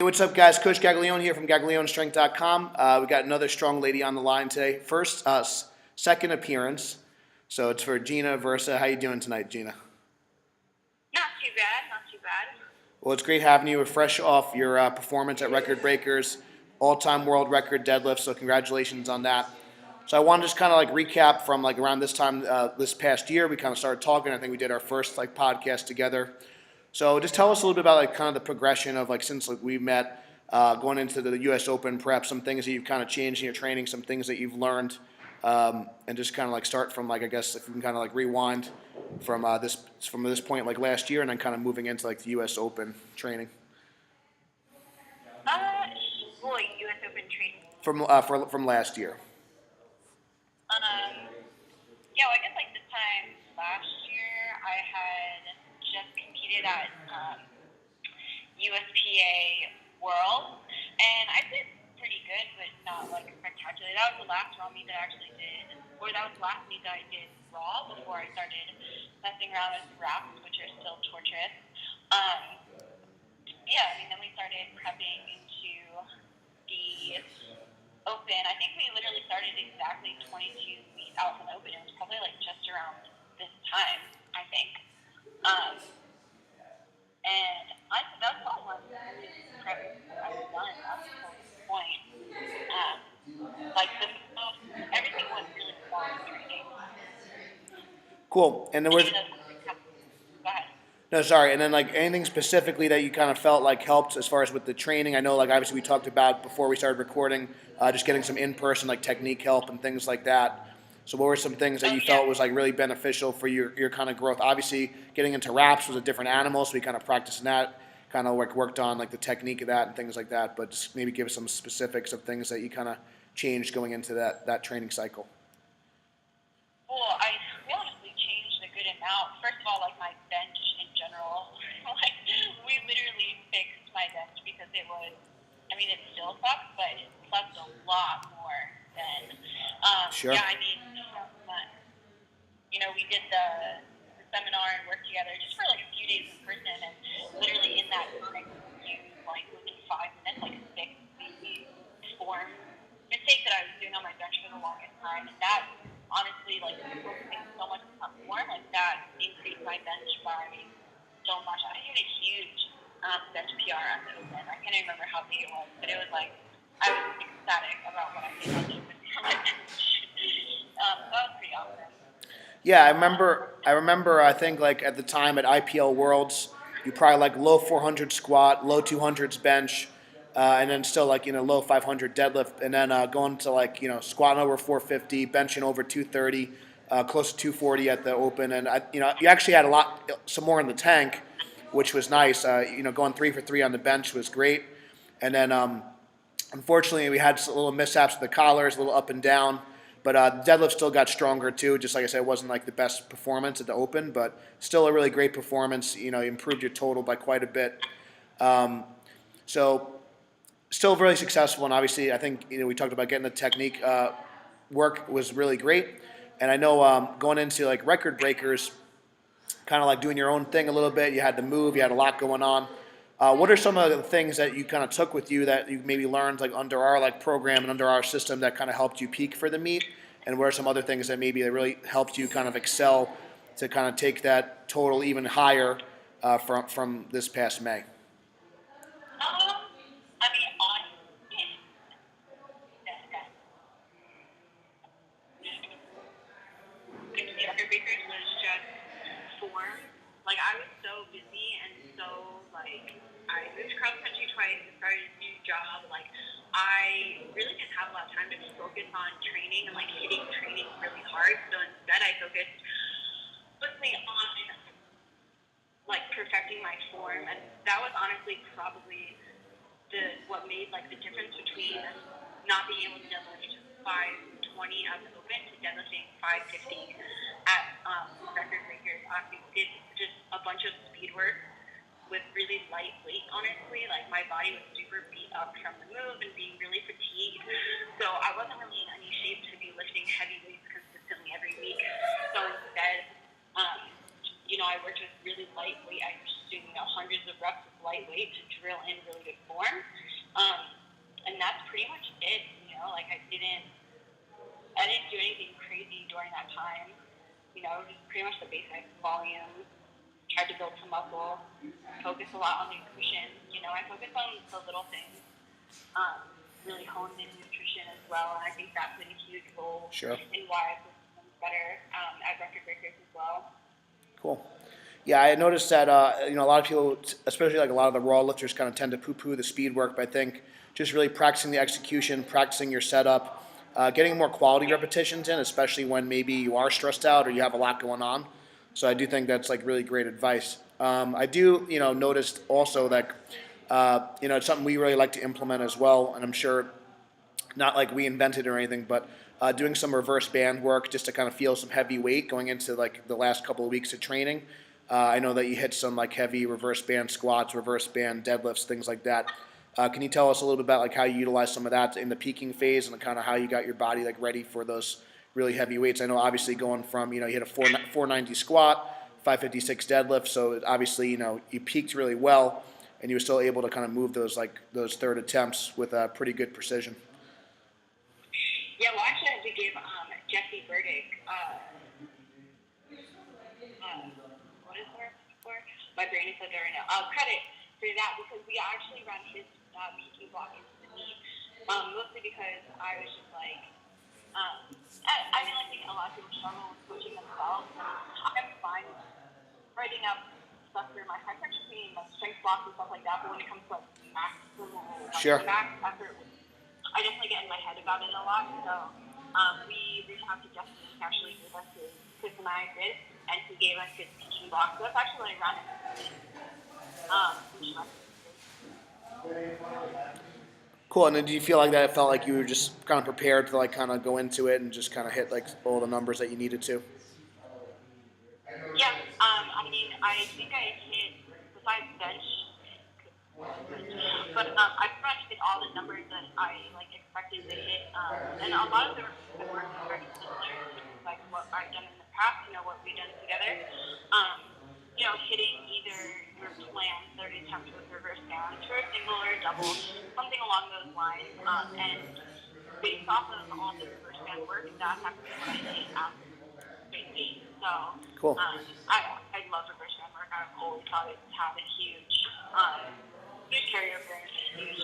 Hey, what's up, guys? Coach Gaglione here from GaglioneStrength.com. We got another strong lady on the line today. First, second appearance. So it's for Gina Aversa. How you doing tonight, Gina? Not too bad, not too bad. Well, it's great having you. We're fresh off your performance at Record Breakers, all-time world record deadlift. So congratulations on that. So I want to just kind of like recap from like around this time this past year. We kind of started talking. I think we did our first like podcast together. So just tell us a little bit about like kind of the progression of like since like we met going into the U.S. Open, perhaps some things that you've kind of changed in your training, some things that you've learned, and just kind of like start from like I guess if you can kind of like rewind from this point like last year and then kind of moving into like the U.S. Open training. U.S. Open training. From last year. Yeah, well, I guess like this time last year, I had just competed at USPA World, and I did pretty good, but not like spectacular. That was the last raw meet that I actually did, or that was the last meet that I did raw before I started messing around with wraps, which are still torturous. Yeah, I mean, then we started prepping into the Open. I think we literally started exactly 22 weeks out from the Open. It was probably like just around this time, I think. And that was all one prep I was done. That was the whole point. Everything went really well in training. Cool. And there was. Go ahead. No, sorry. And then like anything specifically that you kind of felt like helped as far as with the training? I know like obviously we talked about before we started recording, just getting some in-person like technique help and things like that. So what were some things that you felt was like really beneficial for your kind of growth? Obviously getting into wraps was a different animal, so we kind of practiced in that, kind of like worked on like the technique of that and things like that. But just maybe give us some specifics of things that you kind of changed going into that training cycle. Well, I honestly changed a good amount. First of all, like my bench in general, like we literally fixed my bench because it was, I mean, it still sucks, but it sucks a lot more than, Sure. Yeah, I mean, we did the seminar and worked together just for like a few days in person, and literally in that time, you like within 5 minutes, like fix the form mistake that I was doing on my bench for the longest time, and that honestly, like, focusing so much on form, like, that increased my bench by so much. I had a huge bench PR at the Open. I can't even remember how big it was, but it was like, I was ecstatic about what I did on the Open for my bench. That was pretty awesome. Yeah, I remember. I think like at the time at IPL Worlds, you probably like low 400 squat, low 200s bench, and then still like low 500 deadlift, and then going to like squatting over 450, benching over 230, close to 240 at the Open, and you actually had some more in the tank, which was nice. Going 3 for 3 on the bench was great, and then unfortunately we had a little mishaps with the collars, a little up and down. But deadlift still got stronger too. Just like I said, it wasn't like the best performance at the Open, but still a really great performance. You improved your total by quite a bit. So still really successful. And obviously, I think we talked about getting the technique work was really great. And I know going into like Record Breakers, kind of like doing your own thing a little bit. You had to move. You had a lot going on. What are some of the things that you kind of took with you that you maybe learned like under our like program and under our system that kind of helped you peak for the meet? And what are some other things that maybe that really helped you kind of excel to kind of take that total even higher from this past May? I mean, honestly, the other bakers was just form. Like, I was so busy and so, like, I moved cross country twice and started a new job. Like, I really didn't have a lot of time to focus on training and, like, hitting training really hard. So instead, I focused mostly on, like, perfecting my form. And that was honestly probably what made, like, the difference between not being able to deadlift 520 at the Open to deadlifting 550 at Record Breakers. I did just a bunch of speed work with really light weight, honestly. Like, my body was super beat up from the move and being really fatigued. So I wasn't really in any shape to be lifting heavy weights consistently every week. So instead, I worked with really light weight. I was doing hundreds of reps with light weight to drill in really good form. during that time. Just pretty much the basic volume. Tried to build some muscle. Focus a lot on nutrition. I focus on the little things. Really honed in nutrition as well, and I think that played a huge role in why I performed better at record breakers as well. Cool. Yeah, I noticed that a lot of people, especially like a lot of the raw lifters, kind of tend to poo-poo the speed work. But I think just really practicing the execution, practicing your setup, getting more quality repetitions in, especially when maybe you are stressed out or you have a lot going on. So I do think that's like really great advice. I do noticed also that it's something we really like to implement as well, and I'm sure not like we invented or anything, but doing some reverse band work just to kind of feel some heavy weight going into like the last couple of weeks of training. I know that you hit some like heavy reverse band squats, reverse band deadlifts, things like that. Can you tell us a little bit about like how you utilize some of that in the peaking phase and kind of how you got your body like ready for those really heavy weights? I know obviously going from you hit a 490 squat, 556 deadlift, so obviously you peaked really well, and you were still able to kind of move those third attempts with pretty good precision. Yeah, well, actually, I have to give Jesse Burdick, what is her for? My brain is so there right now. Credit for that, because we actually ran his PQ block into the meet, mostly because I was just like, I think a lot of people struggle with coaching themselves. I'm fine writing up stuff for my hypertrophy and like strength blocks and stuff like that, but when it comes to like maximal max effort, I definitely get in my head about it a lot. So we reached out to Justin. He actually gave us his systematic grid, and he gave us his teaching block. So that's actually what I ran it. Cool. And then do you feel like that it felt like you were just kind of prepared to like kind of go into it and just kind of hit like all the numbers that you needed to? Yeah. I think I hit, besides bench, but I pretty much hit all the numbers that I expected to hit, and a lot of them were very similar to like what I've done in the past. What we've done together. Hitting either your planned 30 attempts with reverse down to a single or a double, something along those lines, and based off of all the reverse band work, that's actually what I did after straight weight. So cool. I love reverse band work. I've always thought it's had a huge carryover and huge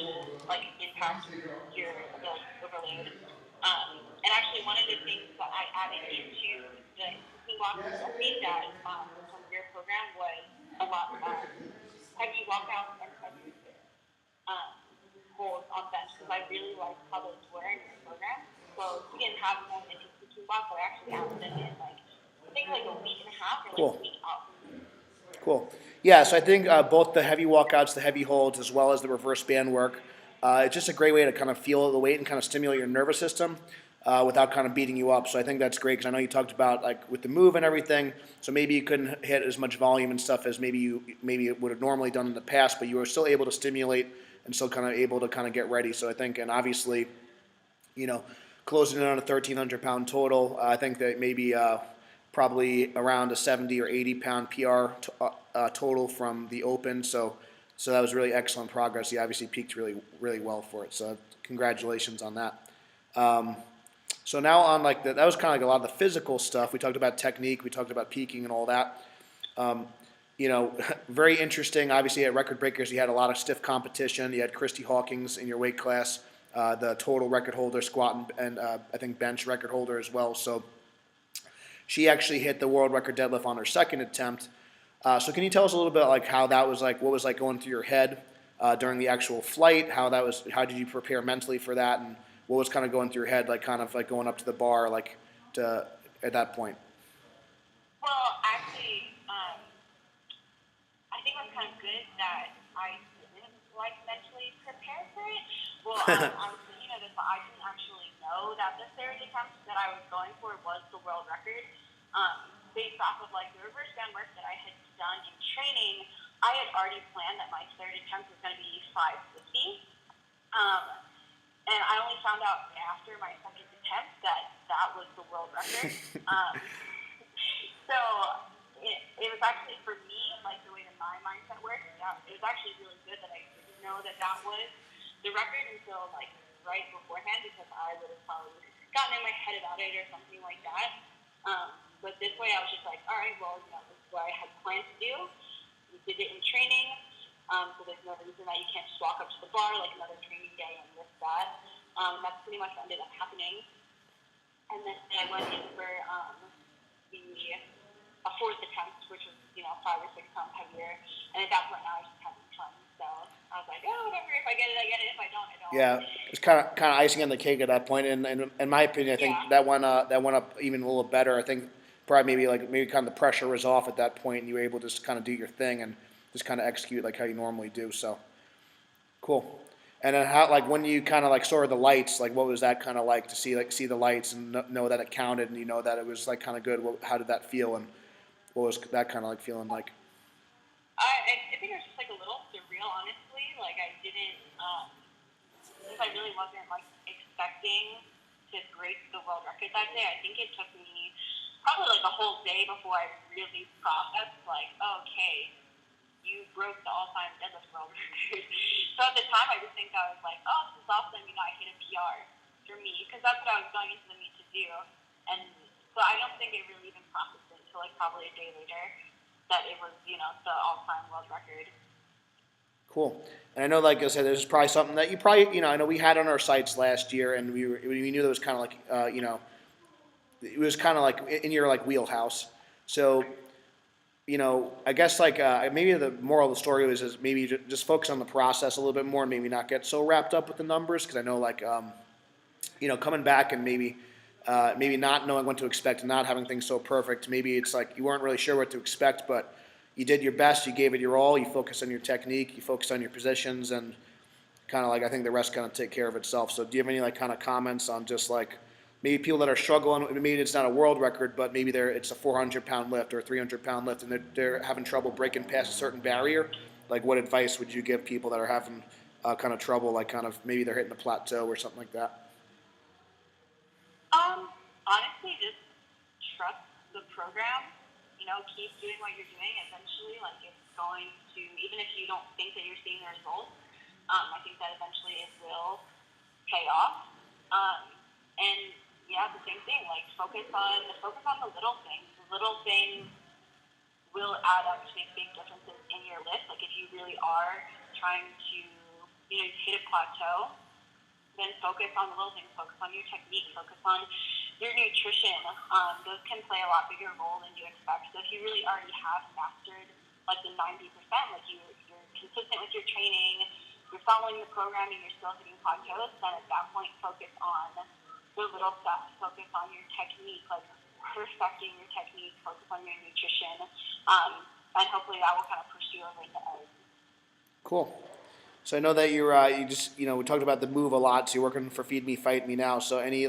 impact on your ability to overload. And actually, one of the things that I added into the cooking block recipe that from your program was a lot heavy walkouts and heavy holds on bench, because I really liked how those were in your program. So we didn't have them in the cooking block, but I actually added them in I think a week and a half or a week out. Cool. Yeah, so I think both the heavy walkouts, the heavy holds, as well as the reverse band work, it's just a great way to kind of feel the weight and kind of stimulate your nervous system without kind of beating you up. So I think that's great, because I know you talked about like with the move and everything, so maybe you couldn't hit as much volume and stuff as maybe you would have normally done in the past, but you were still able to stimulate and still kind of able to kind of get ready. So I think, and obviously, closing in on a 1,300 pound total, I think that maybe probably around a 70 or 80 pound PR total from the open. So that was really excellent progress. He obviously peaked really, really well for it. So congratulations on that. So now on that was kind of like a lot of the physical stuff. We talked about technique, we talked about peaking and all that. Very interesting. Obviously at Record Breakers, you had a lot of stiff competition. You had Christy Hawkins in your weight class, the total record holder, squat and I think bench record holder as well. So she actually hit the world record deadlift on her second attempt. So can you tell us a little bit like how that was like, what was like going through your head during the actual flight? How did you prepare mentally for that, and what was kind of going through your head, like kind of like going up to the bar, at that point? Well, actually, I think it was kind of good that I didn't mentally prepare for it. Well, I was thinking of this, but I didn't actually know that the third attempt that I was going for was the world record. Based off of the reverse band work that I had done in training, I had already planned that my third attempt was going to be 550. And I only found out after my second attempt that was the world record. So it was actually, for me, the way that my mindset works, it was actually really good that I didn't know that was the record until right beforehand, because I would have probably gotten in my head about it or something like that. But this way, I was just like, all right, well, this is what I had planned to do. We did it in training, so there's no reason that you can't just walk up to the bar like another training day and lift that. That's pretty much what ended up happening. And then I went in for a fourth attempt, which was 5 or 6 pounds heavier. And at that point, now I just having fun. So I was like, oh, whatever. If I get it, I get it. If I don't, I don't. Yeah, it's kind of icing on the cake at that point. And in my opinion, I think that went up even a little better. I think probably maybe kind of the pressure was off at that point, and you were able to just kind of do your thing and just kind of execute like how you normally do. So cool. And then how when you kind of saw the lights, what was that kind of like to see the lights and know that it counted and you know that it was kind of good? How did that feel and what was that kind of feeling like? I think it was just a little surreal, honestly. I didn't, since I really wasn't expecting to break the world record that day. I think it took me probably a whole day before I really processed okay, you broke the all-time deadlift world record. So at the time, I just think I was like, oh, this is awesome. I hit a PR for me because that's what I was going into the meet to do. And so I don't think it really even processed it until probably a day later that it was, the all-time world record. Cool. And I know, like I said, there's probably something that you probably, I know we had on our sites last year, and we knew that was kind of it was kind of in your wheelhouse. So, I guess maybe the moral of the story is maybe just focus on the process a little bit more, and maybe not get so wrapped up with the numbers, because I know coming back and maybe not knowing what to expect and not having things so perfect. Maybe it's you weren't really sure what to expect, but you did your best, you gave it your all, you focused on your technique, you focused on your positions, and kind of I think the rest kind of take care of itself. So do you have any kind of comments on just maybe people that are struggling, maybe it's not a world record, but maybe it's a 400-pound lift or a 300-pound lift, and they're having trouble breaking past a certain barrier? What advice would you give people that are having kind of trouble, maybe they're hitting a plateau or something like that? Honestly, just trust the program. Keep doing what you're doing. Eventually, it's going to, even if you don't think that you're seeing the results, I think that eventually it will pay off. And the same thing. Focus on the little things. The little things will add up to make big differences in your lift. If you really are trying to, hit a plateau, then focus on the little things. Focus on your technique. Focus on your nutrition. Those can play a lot bigger role than you expect. So if you really already have mastered the 90%, you're consistent with your training, you're following the program, and you're still hitting plateaus, then at that point focus on the little stuff. Focus on your technique, perfecting your technique. Focus on your nutrition, and hopefully that will kind of push you over the edge. Cool. So I know that you just we talked about the move a lot. So you're working for Feed Me, Fight Me now. So any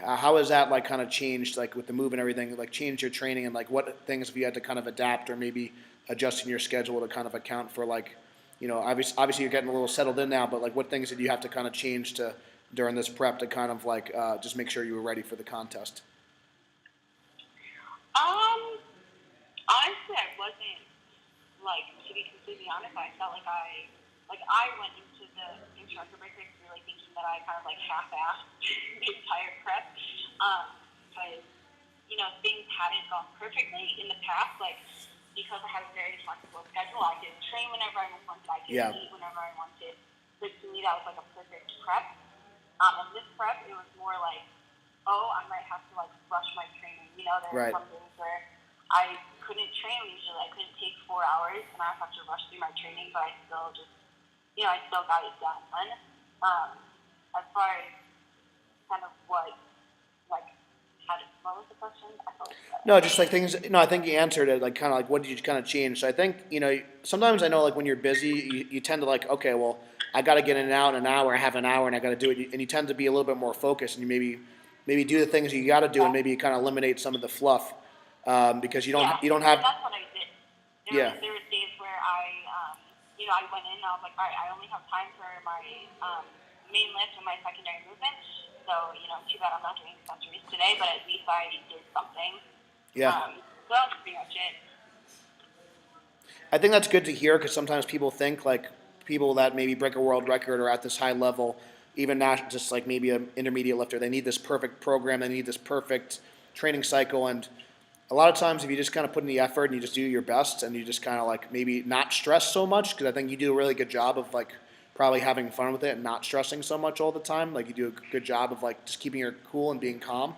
how has that kind of changed with the move and everything? Changed your training and what things have you had to kind of adapt or maybe adjust in your schedule to kind of account for obviously you're getting a little settled in now, but what things did you have to kind of change to during this prep to kind of just make sure you were ready for the contest? Honestly, I wasn't to be completely honest. I felt I went into the instructor breakers really thinking that I kind of half-assed the entire prep, because things hadn't gone perfectly in the past. Because I had a very flexible schedule, I could train whenever I wanted. I could eat whenever I wanted. So to me, that was a perfect prep. And this prep, it was more oh, I might have to rush my training. There were some days where I couldn't train usually. I couldn't take 4 hours, and I have to rush through my training, but I still just, I still got it done. As far as kind of what was the question? No, just things. No, I think you answered it. Kind of what did you kind of change? So I think sometimes I know when you're busy, you tend to okay, well, I got to get in and out in an hour. I have an hour, and I got to do it. And you tend to be a little bit more focused, and you maybe do the things you got to do, and maybe you kind of eliminate some of the fluff because you don't have. That's what I did. There were days where I went in and I was all right, I only have time for my main lift and my secondary movement. So, too bad I'm not doing accessories today, but at least I did something. Yeah. So that's pretty much it. I think that's good to hear because sometimes people think people that maybe break a world record or at this high level, even not just maybe an intermediate lifter, they need this perfect program, they need this perfect training cycle. And a lot of times if you just kind of put in the effort and you just do your best and you just kind of like maybe not stress so much, because I think you do a really good job of like probably having fun with it and not stressing so much all the time. Like you do a good job of like just keeping your cool and being calm.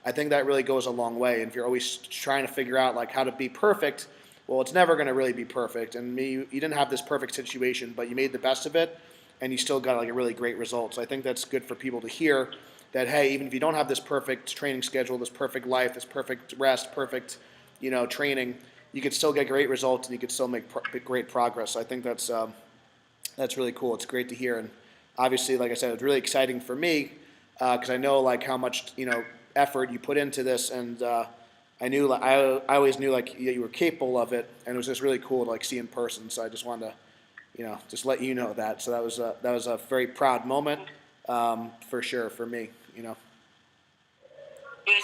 I think that really goes a long way. And if you're always trying to figure out like how to be perfect, well, it's never going to really be perfect. And you didn't have this perfect situation, but you made the best of it, and you still got like a really great result. So I think that's good for people to hear that hey, even if you don't have this perfect training schedule, this perfect life, this perfect rest, perfect training, you could still get great results and you could still make great progress. So I think that's really cool. It's great to hear, and obviously, like I said, it's really exciting for me because I know like how much effort you put into this, and I knew like I always knew like you were capable of it, and it was just really cool to like see in person. So I just wanted to just let you know that. So that was a very proud moment for sure for me. It was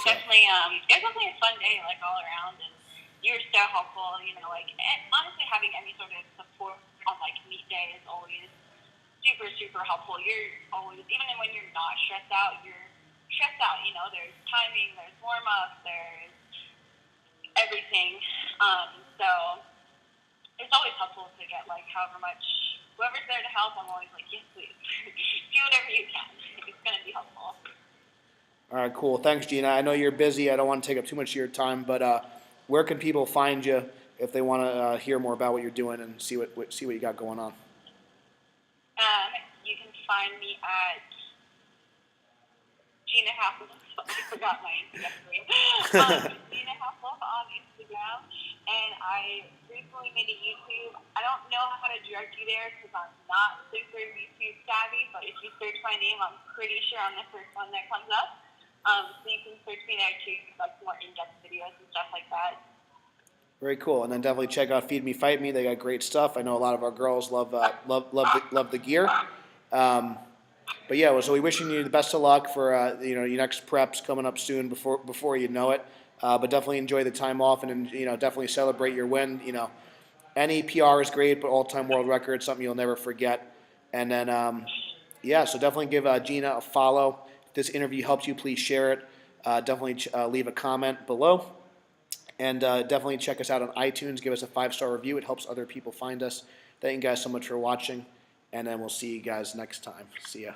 definitely a fun day, like all around, and you were so helpful. Like and honestly, having any sort of support on like meet day is always super super helpful. You're always even when you're not stressed out, you're stressed out. There's timing, there's warm up, there's everything. So it's always helpful to get like however much whoever's there to help. I'm always like, yes, please, do whatever you can. It's gonna be helpful. All right, cool. Thanks, Gina. I know you're busy. I don't want to take up too much of your time, but where can people find you if they want to hear more about what you're doing and see what you got going on? You can find me at Gina Hasselhoff. I forgot my Instagram name. Gina Hasselhoff on Instagram, and I recently made a YouTube. I don't know how to direct you there because I'm not super YouTube savvy, but if you search my name, I'm pretty sure I'm the first one that comes up. So you can search me there too, like more in-depth videos and stuff like that. Very cool. And then definitely check out Feed Me, Fight Me. They got great stuff. I know a lot of our girls love the gear. But yeah, so we wishing you the best of luck for your next preps coming up soon before you know it. But definitely enjoy the time off and definitely celebrate your win. Any PR is great, but all-time world record something you'll never forget. And then so definitely give Gina a follow. If this interview helps you, please share it. Definitely leave a comment below. And definitely check us out on iTunes. Give us a 5-star review. It helps other people find us. Thank you guys so much for watching. And then we'll see you guys next time. See ya.